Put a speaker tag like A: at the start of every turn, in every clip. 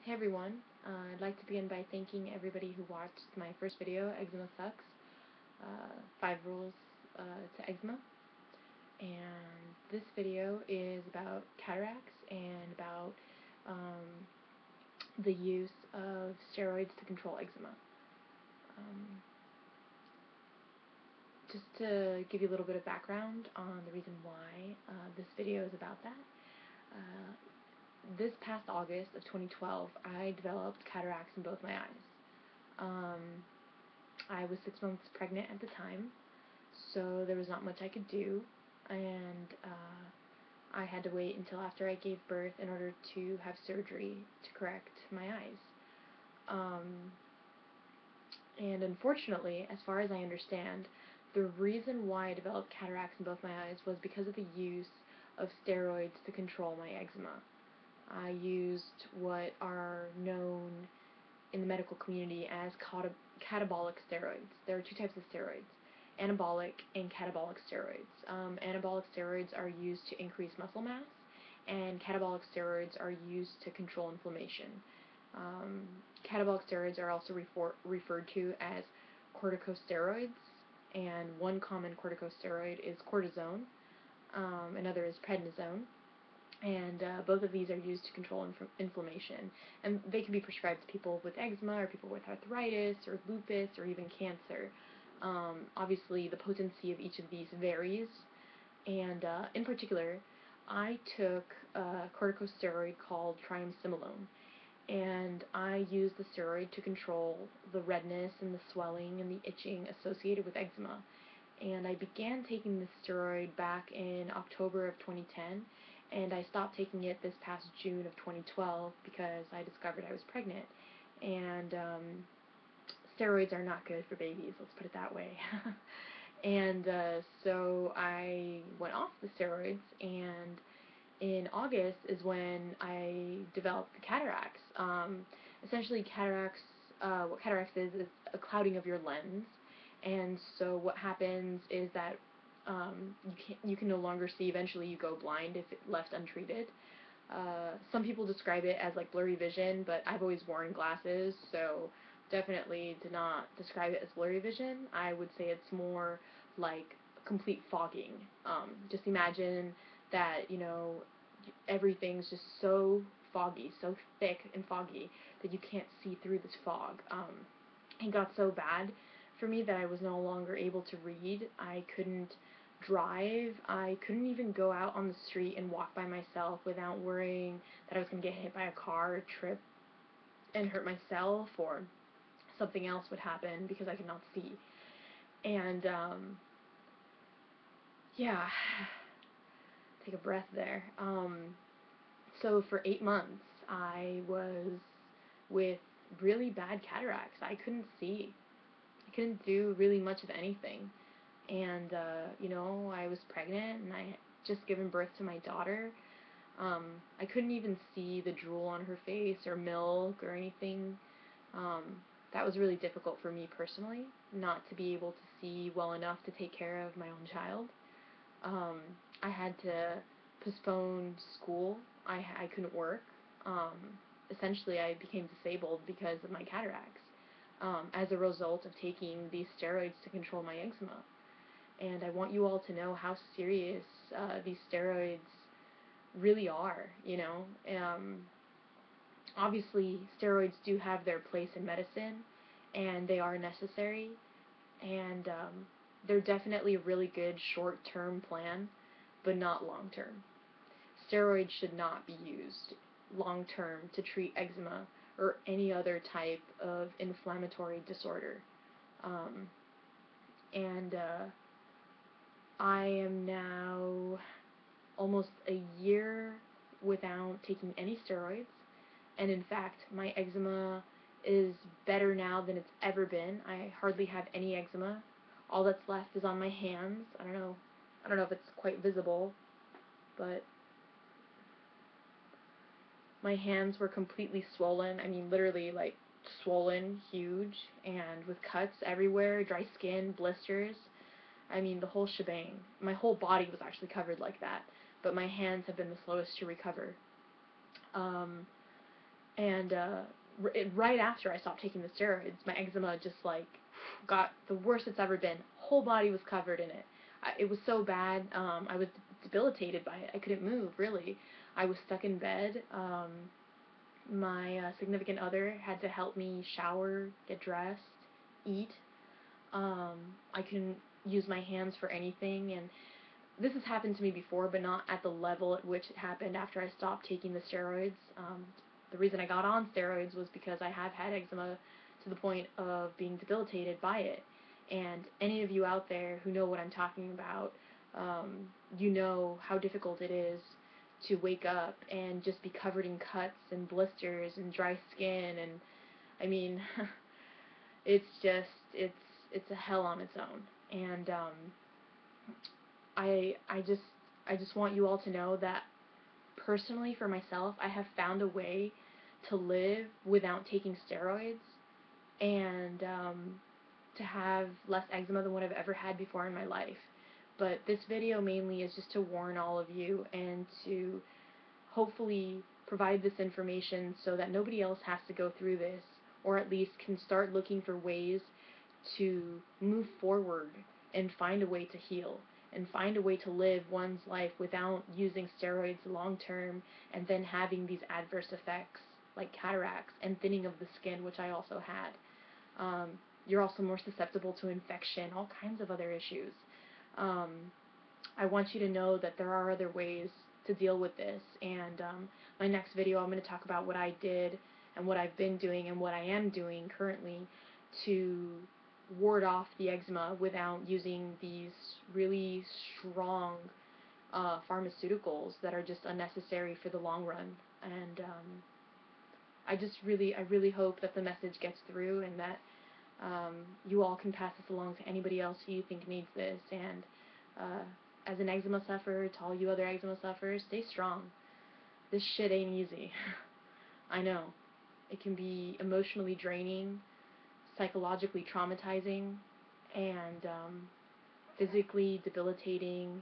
A: Hey everyone, I'd like to begin by thanking everybody who watched my first video, Eczema Sucks, 5 Rules to Eczema. And this video is about cataracts and about the use of steroids to control eczema. Just to give you a little bit of background on the reason why this video is about that. This past August of 2012, I developed cataracts in both my eyes. I was 6 months pregnant at the time, so there was not much I could do, and I had to wait until after I gave birth in order to have surgery to correct my eyes. And unfortunately, as far as I understand, the reason why I developed cataracts in both my eyes was because of the use of steroids to control my eczema. I used what are known in the medical community as catabolic steroids. There are two types of steroids, anabolic and catabolic steroids. Anabolic steroids are used to increase muscle mass, and catabolic steroids are used to control inflammation. Catabolic steroids are also referred to as corticosteroids, and one common corticosteroid is cortisone, another is prednisone, and both of these are used to control inflammation, and they can be prescribed to people with eczema or people with arthritis or lupus or even cancer. Obviously, the potency of each of these varies, and in particular, I took a corticosteroid called triamcinolone, and I used the steroid to control the redness and the swelling and the itching associated with eczema. And I began taking this steroid back in October of 2010, and I stopped taking it this past June of 2012 because I discovered I was pregnant. And steroids are not good for babies, let's put it that way. And so I went off the steroids, and in August is when I developed the cataracts. Essentially, what cataracts is a clouding of your lens, and so what happens is that you can no longer see. Eventually, you go blind if left untreated. Some people describe it as like blurry vision, but I've always worn glasses, so definitely did not describe it as blurry vision. I would say it's more like complete fogging. Just imagine that, everything's just so foggy, so thick and foggy that you can't see through this fog. It got so bad for me that I was no longer able to read. I couldn't drive. I couldn't even go out on the street and walk by myself without worrying that I was going to get hit by a car or trip and hurt myself, or something else would happen because I could not see. And yeah, take a breath there. So for 8 months, I was with really bad cataracts. I couldn't see. I couldn't do really much of anything. And, I was pregnant, and I had just given birth to my daughter. I couldn't even see the drool on her face or milk or anything. That was really difficult for me personally, not to be able to see well enough to take care of my own child. I had to postpone school. I couldn't work. Essentially, I became disabled because of my cataracts, as a result of taking these steroids to control my eczema. And I want you all to know how serious these steroids really are, Obviously, steroids do have their place in medicine, and they are necessary, and they're definitely a really good short-term plan, but not long-term. Steroids should not be used long-term to treat eczema or any other type of inflammatory disorder. Um, and I am now almost a year without taking any steroids, and in fact, my eczema is better now than it's ever been. I hardly have any eczema. All that's left is on my hands. I don't know if it's quite visible, but my hands were completely swollen. I mean, literally, like, swollen, huge, and with cuts everywhere, dry skin, blisters. I mean, the whole shebang. My whole body was actually covered like that, but my hands have been the slowest to recover. Um, And right after I stopped taking the steroids, my eczema just like got the worst it's ever been. Whole body was covered in it. It was so bad. I was debilitated by it. I couldn't move, really. I was stuck in bed. My significant other had to help me shower, get dressed, eat. I couldn't use my hands for anything, and this has happened to me before, but not at the level at which it happened after I stopped taking the steroids. The reason I got on steroids was because I have had eczema to the point of being debilitated by it. And any of you out there who know what I'm talking about, you know how difficult it is to wake up and just be covered in cuts and blisters and dry skin, and I mean, it's just it's a hell on its own. And I I just I just want you all to know that personally for myself, I have found a way to live without taking steroids, and to have less eczema than what I've ever had before in my life. But this video mainly is just to warn all of you and to hopefully provide this information so that nobody else has to go through this, or at least can start looking for ways to move forward and find a way to heal and find a way to live one's life without using steroids long term and then having these adverse effects like cataracts and thinning of the skin, which I also had. You're also more susceptible to infection, all kinds of other issues. Um, I want you to know that there are other ways to deal with this, and my next video I'm going to talk about what I did and what I've been doing and what I am doing currently to ward off the eczema without using these really strong pharmaceuticals that are just unnecessary for the long run. And I really hope that the message gets through, and that you all can pass this along to anybody else who you think needs this. And as an eczema sufferer, to all you other eczema sufferers, stay strong. This shit ain't easy. I know. It can be emotionally draining, psychologically traumatizing, and physically debilitating.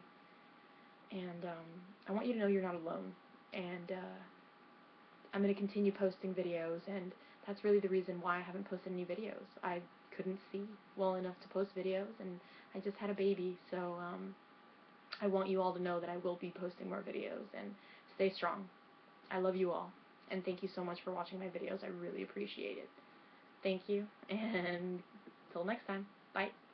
A: And I want you to know you're not alone. And I'm going to continue posting videos, and that's really the reason why I haven't posted any videos. I couldn't see well enough to post videos, and I just had a baby, so I want you all to know that I will be posting more videos, and stay strong. I love you all, and thank you so much for watching my videos. I really appreciate it. Thank you, and till next time. Bye.